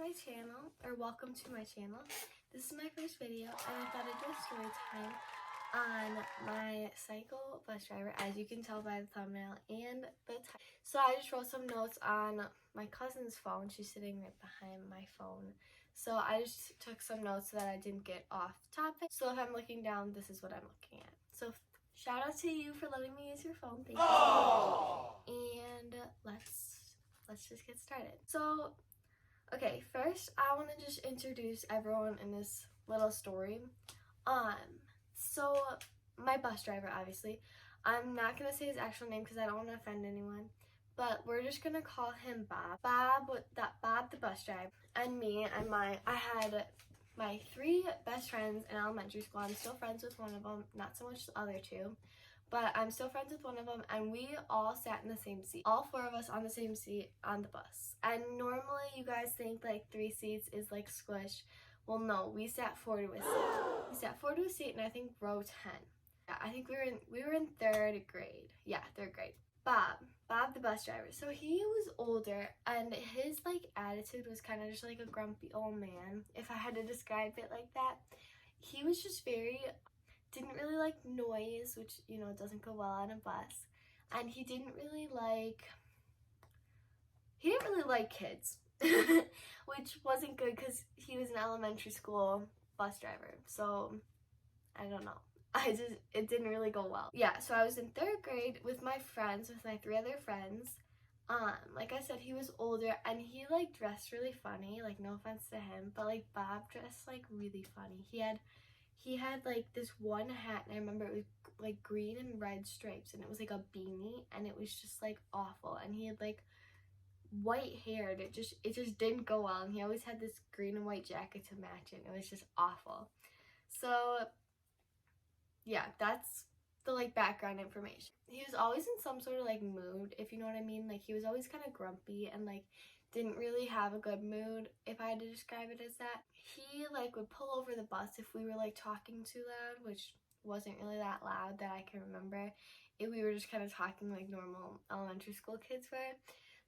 my channel, or welcome to my channel. This is my first video, and I thought I'd do a story time on my cycle bus driver, as you can tell by the thumbnail and the title. So I just wrote some notes on my cousin's phone. She's sitting right behind my phone. So I just took some notes so that I didn't get off topic. So if I'm looking down, this is what I'm looking at. So shout out to you for letting me use your phone. Thank you. And let's just get started. So okay, first I want to just introduce everyone in this little story. So my bus driver, obviously, I'm not gonna say his actual name because I don't want to offend anyone, but we're just gonna call him Bob. Bob the bus driver, and me and I had my 3 best friends in elementary school. I'm still friends with one of them, not so much the other 2. But I'm still friends with one of them, and we all sat in the same seat. All 4 of us on the same seat on the bus. And normally you guys think like 3 seats is like squish. Well, no, we sat 4 to a seat. We sat 4 to a seat, and I think row 10. Yeah, I think we were in 3rd grade. Yeah, 3rd grade. Bob the bus driver. So he was older, and his like attitude was kind of just like a grumpy old man, if I had to describe it like that. He was just didn't really like noise, which, you know, doesn't go well on a bus. And he didn't really like kids, which wasn't good because he was an elementary school bus driver. So I don't know. It didn't really go well. Yeah, so I was in 3rd grade with my 3 other friends. Like I said, he was older, and he like dressed really funny, like no offense to him, but like Bob dressed like really funny. He had like this one hat, and I remember it was like green and red stripes, and it was like a beanie, and it was just like awful. And he had like white hair, and it just didn't go well. And he always had this green and white jacket to match it, and it was just awful. So yeah, that's the like background information. He was always in some sort of like mood, if you know what I mean. Like he was always kind of grumpy and like didn't really have a good mood, if I had to describe it as that. He like would pull over the bus if we were like talking too loud, which wasn't really that loud that I can remember. We were just kind of talking like normal elementary school kids were.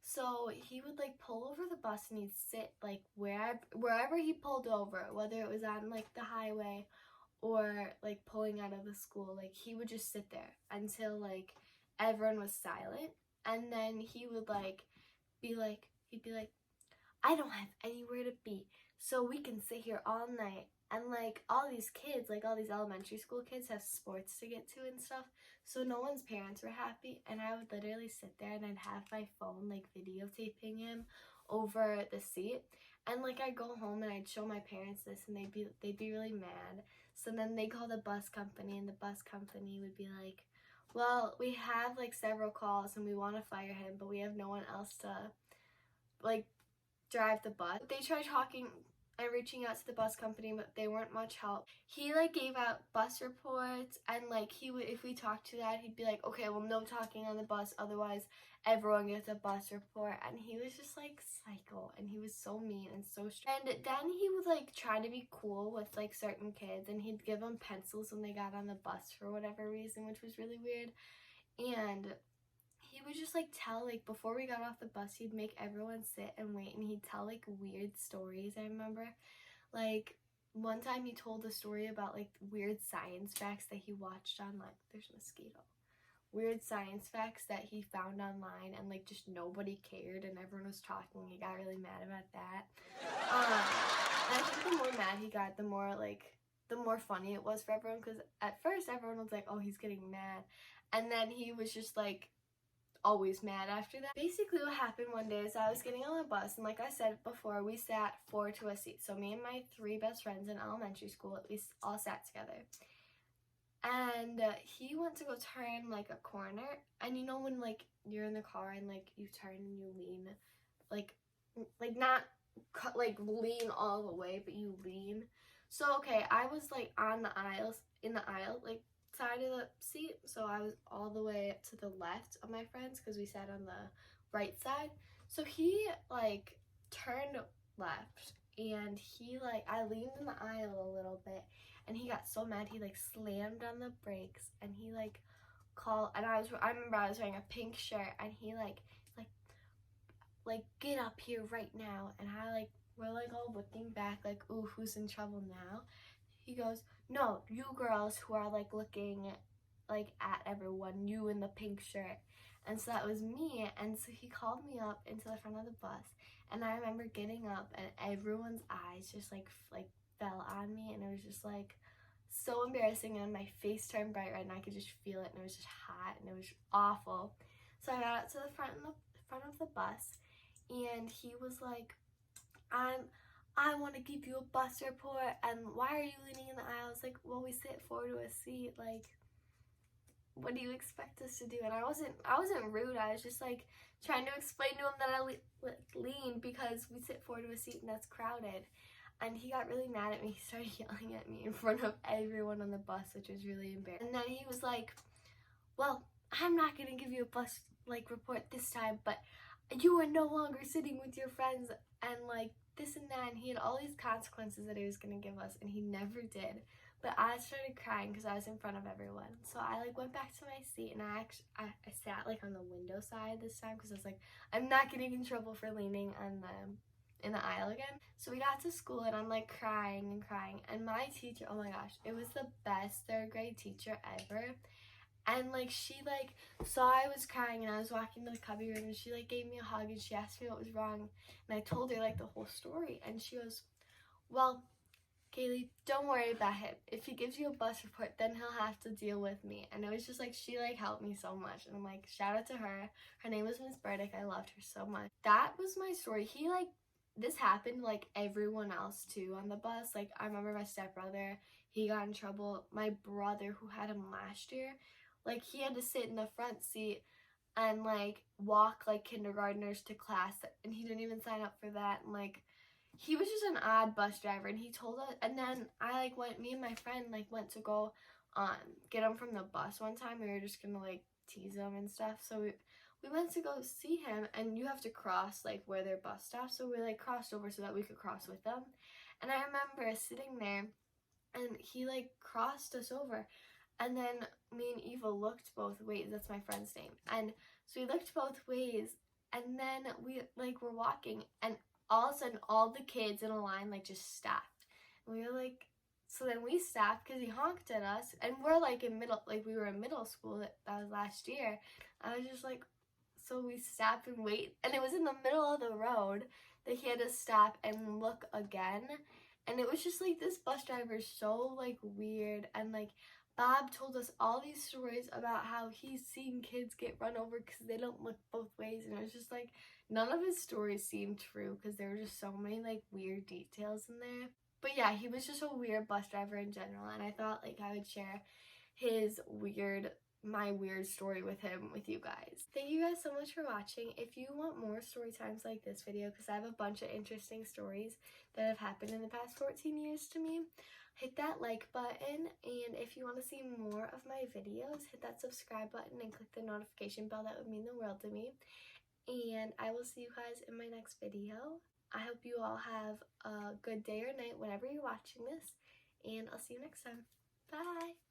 So he would like pull over the bus, and he'd sit like wherever he pulled over, whether it was on like the highway or like pulling out of the school, like he would just sit there until like everyone was silent. And then he would he'd be like, I don't have anywhere to be, so we can sit here all night. And like all these kids, like all these elementary school kids, have sports to get to and stuff, so no one's parents were happy. And I would literally sit there, and I'd have my phone like videotaping him over the seat. And like I'd go home, and I'd show my parents this, and they'd be really mad. So then they call the bus company, and the bus company would be like, well, we have like several calls, and we want to fire him, but we have no one else to like drive the bus. They tried talking and reaching out to the bus company, but they weren't much help. He like gave out bus reports, and like he would, if we talked to that, he'd be like, okay, well, no talking on the bus, otherwise everyone gets a bus report. And he was just like psycho, and he was so mean and so strict. And then he would like try to be cool with like certain kids, and he'd give them pencils when they got on the bus for whatever reason, which was really weird. And he would just like tell, like before we got off the bus, he'd make everyone sit and wait, and he'd tell like weird stories. I remember like one time he told a story about like weird science facts that he watched online. There's a mosquito. Weird science facts that he found online, and like just nobody cared, and everyone was talking. He got really mad about that. And I think the more mad he got, the more funny it was for everyone, because at first everyone was like, oh, he's getting mad, and then he was just like always mad after that. Basically what happened one day is I was getting on the bus, and like I said before, we sat 4 to a seat. So me and my 3 best friends in elementary school, at least, all sat together. And he went to go turn like a corner, and you know when like you're in the car and like you turn and you lean, like not like lean all the way, but you lean. So okay, I was like on the in the aisle, like side of the seat, so I was all the way to the left of my friends because we sat on the right side. So he like turned left, and I leaned in the aisle a little bit, and he got so mad he like slammed on the brakes, and he like called, and I remember I was wearing a pink shirt, and he like like, get up here right now. And I like, we're like all looking back like, ooh, who's in trouble now? He goes, no, you girls who are like looking like at everyone, you in the pink shirt. And so that was me. And so he called me up into the front of the bus, and I remember getting up and everyone's eyes just like fell on me, and it was just like so embarrassing, and my face turned bright red and I could just feel it, and it was just hot and it was awful. So I got up to the front of the bus, and he was like, I want to give you a bus report, and why are you leaning in the aisle? I was like, well, we sit four to a seat, like, what do you expect us to do? And I wasn't rude. I was just like trying to explain to him that I leaned because we sit four to a seat and that's crowded. And he got really mad at me. He started yelling at me in front of everyone on the bus, which was really embarrassing. And then he was like, well, I'm not gonna give you a bus like report this time, but you are no longer sitting with your friends, and like this and that. And he had all these consequences that he was gonna give us, and he never did. But I started crying because I was in front of everyone. So I like went back to my seat, and I sat like on the window side this time because I was like, I'm not getting in trouble for leaning on in the aisle again. So we got to school, and I'm like crying and crying, and my teacher, oh my gosh, it was the best third grade teacher ever. And like she like saw I was crying, and I was walking to the cubby room, and she like gave me a hug, and she asked me what was wrong, and I told her like the whole story, and she goes, well, Kaylee, don't worry about him. If he gives you a bus report, then he'll have to deal with me. And it was just like, she like helped me so much. And I'm like, shout out to her. Her name was Miss Burdick. I loved her so much. That was my story. He like, this happened like everyone else too on the bus. Like I remember my stepbrother, he got in trouble. My brother who had him last year, like he had to sit in the front seat and like walk like kindergartners to class, and he didn't even sign up for that. And like, he was just an odd bus driver, and he told us, and then me and my friend like went to go get him from the bus one time. We were just gonna like tease him and stuff, so we went to go see him, and you have to cross like where their bus stops, so we like crossed over so that we could cross with them. And I remember sitting there, and he like crossed us over, and then me and Eva looked both ways. That's my friend's name. And so we looked both ways, and then we like were walking, and all of a sudden all the kids in a line like just stopped. And we were like, so then we stopped because he honked at us, and we're like we were in middle school. That was last year. I was just like, so we stopped and wait, and it was in the middle of the road that he had to stop and look again. And it was just like, this bus driver is so like weird. And like Bob told us all these stories about how he's seen kids get run over because they don't look both ways, and it was just like, none of his stories seemed true because there were just so many like weird details in there. But yeah, he was just a weird bus driver in general, and I thought like I would share my weird story with him with you guys. Thank you guys so much for watching. If you want more story times like this video, because I have a bunch of interesting stories that have happened in the past 14 years to me, hit that like button. And if you want to see more of my videos, hit that subscribe button and click the notification bell. That would mean the world to me. And I will see you guys in my next video. I hope you all have a good day or night whenever you're watching this, and I'll see you next time. Bye!